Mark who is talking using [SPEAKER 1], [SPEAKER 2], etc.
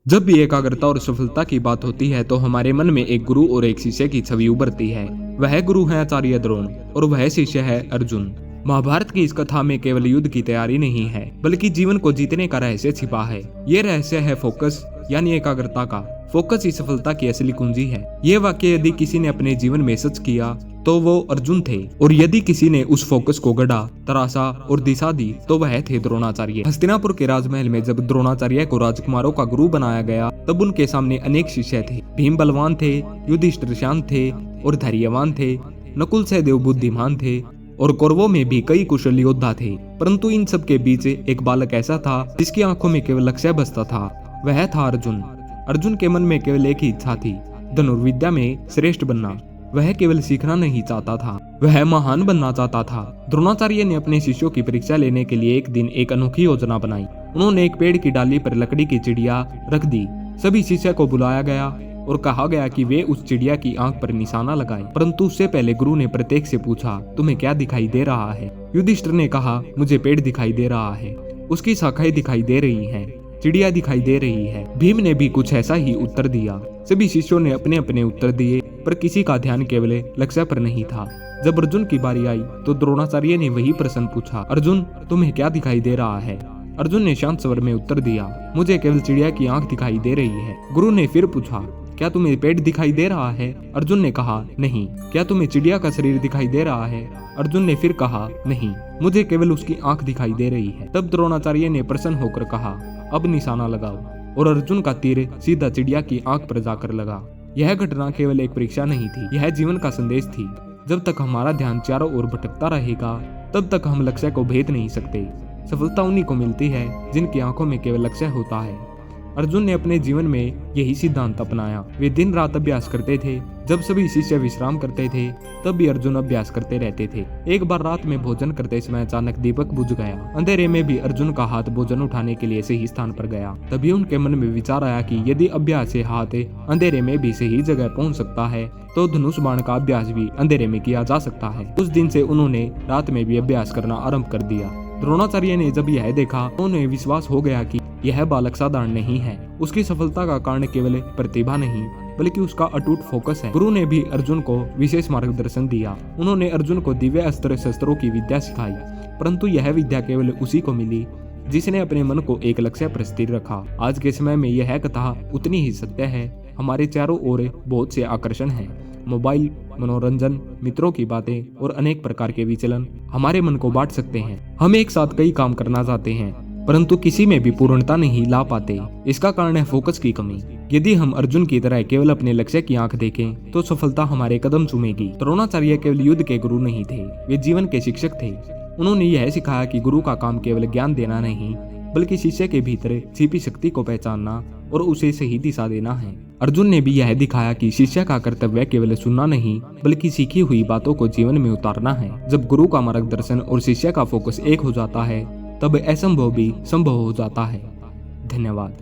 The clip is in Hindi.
[SPEAKER 1] जब भी एकाग्रता और सफलता की बात होती है तो हमारे मन में एक गुरु और एक शिष्य की छवि उभरती है। वह गुरु है आचार्य द्रोण और वह शिष्य है अर्जुन। महाभारत की इस कथा में केवल युद्ध की तैयारी नहीं है, बल्कि जीवन को जीतने का रहस्य छिपा है। ये रहस्य है फोकस यानी एकाग्रता का। फोकस ही सफलता की असली कुंजी है। ये वाक्य यदि किसी ने अपने जीवन में सच किया तो वो अर्जुन थे, और यदि किसी ने उस फोकस को गढ़ा, तराशा और दिशा दी तो वह थे द्रोणाचार्य। हस्तिनापुर के राजमहल में जब द्रोणाचार्य को राजकुमारों का गुरु बनाया गया तब उनके सामने अनेक शिष्य थे। भीम बलवान थे, युधिष्ठिर शांत थे और धैर्यवान थे, नकुल सहदेव बुद्धिमान थे और कौरवों में भी कई कुशल योद्धा थे। परंतु इन सब के बीच एक बालक ऐसा था जिसकी आंखों में केवल लक्ष्य बसता था। वह था अर्जुन। अर्जुन के मन में केवल एक ही इच्छा थी, धनुर्विद्या में श्रेष्ठ बनना। वह केवल सीखना नहीं चाहता था, वह महान बनना चाहता था। द्रोणाचार्य ने अपने शिष्यों की परीक्षा लेने के लिए एक दिन एक अनोखी योजना बनाई। उन्होंने एक पेड़ की डाली पर लकड़ी की चिड़िया रख दी। सभी शिष्य को बुलाया गया और कहा गया कि वे उस चिड़िया की आंख पर निशाना लगाएं। परंतु उससे पहले गुरु ने प्रत्येक से पूछा, तुम्हें क्या दिखाई दे रहा है? युधिष्ठिर ने कहा, मुझे पेड़ दिखाई दे रहा है, उसकी शाखाएं दिखाई दे रही हैं, चिड़िया दिखाई दे रही है। भीम ने भी कुछ ऐसा ही उत्तर दिया। सभी शिष्यों ने अपने अपने उत्तर दिए, पर किसी का ध्यान केवल लक्ष्य पर नहीं था। जब अर्जुन की बारी आई तो द्रोणाचार्य ने वही प्रश्न पूछा, अर्जुन तुम्हें क्या दिखाई दे रहा है? अर्जुन ने शांत स्वर में उत्तर दिया, मुझे केवल चिड़िया की आंख दिखाई दे रही है। गुरु ने फिर पूछा, क्या तुम्हें पेड़ दिखाई दे रहा है? अर्जुन ने कहा, नहीं। क्या तुम्हें चिड़िया का शरीर दिखाई दे रहा है? अर्जुन ने फिर कहा, नहीं, मुझे केवल उसकी आंख दिखाई दे रही है। तब द्रोणाचार्य ने प्रसन्न होकर कहा, अब निशाना लगाओ, और अर्जुन का तीर सीधा चिड़िया की आंख पर जाकर लगा। यह घटना केवल एक परीक्षा नहीं थी, यह जीवन का संदेश थी। जब तक हमारा ध्यान चारों ओर भटकता रहेगा तब तक हम लक्ष्य को भेद नहीं सकते। सफलता उन्हीं को मिलती है जिनकी आंखों में केवल लक्ष्य होता है। अर्जुन ने अपने जीवन में यही सिद्धांत अपनाया। वे दिन रात अभ्यास करते थे। जब सभी शिष्य विश्राम करते थे तब भी अर्जुन अभ्यास करते रहते थे। एक बार रात में भोजन करते समय अचानक दीपक बुझ गया। अंधेरे में भी अर्जुन का हाथ भोजन उठाने के लिए सही स्थान पर गया। तभी उनके मन में विचार आया कि यदि अभ्यास से हाथ अंधेरे में भी सही जगह पहुंच सकता है तो धनुष बाण का अभ्यास भी अंधेरे में किया जा सकता है। उस दिन से उन्होंने रात में भी अभ्यास करना आरंभ कर दिया। द्रोणाचार्य ने जब यह देखा तो उन्हें विश्वास हो गया कि यह बालक साधारण नहीं है। उसकी सफलता का कारण केवल प्रतिभा नहीं बल्कि उसका अटूट फोकस है। गुरु ने भी अर्जुन को विशेष मार्गदर्शन दिया। उन्होंने अर्जुन को दिव्य अस्त्र शस्त्रों की विद्या सिखाई, परंतु यह विद्या केवल उसी को मिली जिसने अपने मन को एक लक्ष्य पर स्थिर रखा। आज के समय में यह कथा उतनी ही सत्य है। हमारे चारों ओर बहुत से आकर्षण हैं। मोबाइल, मनोरंजन, मित्रों की बातें और अनेक प्रकार के विचलन हमारे मन को बांट सकते हैं। हम एक साथ कई काम करना चाहते हैं परंतु किसी में भी पूर्णता नहीं ला पाते। इसका कारण है फोकस की कमी। यदि हम अर्जुन की तरह केवल अपने लक्ष्य की आंख देखें तो सफलता हमारे कदम चूमेगी। द्रोणाचार्य केवल युद्ध के गुरु नहीं थे, वे जीवन के शिक्षक थे। उन्होंने यह सिखाया कि गुरु का काम केवल ज्ञान देना नहीं बल्कि शिष्य के भीतर छिपी शक्ति को पहचानना और उसे सही दिशा देना है। अर्जुन ने भी यह दिखाया कि शिष्य का कर्तव्य केवल सुनना नहीं बल्कि सीखी हुई बातों को जीवन में उतारना है। जब गुरु का मार्गदर्शन और शिष्य का फोकस एक हो जाता है तब असंभव भी संभव हो जाता है। धन्यवाद।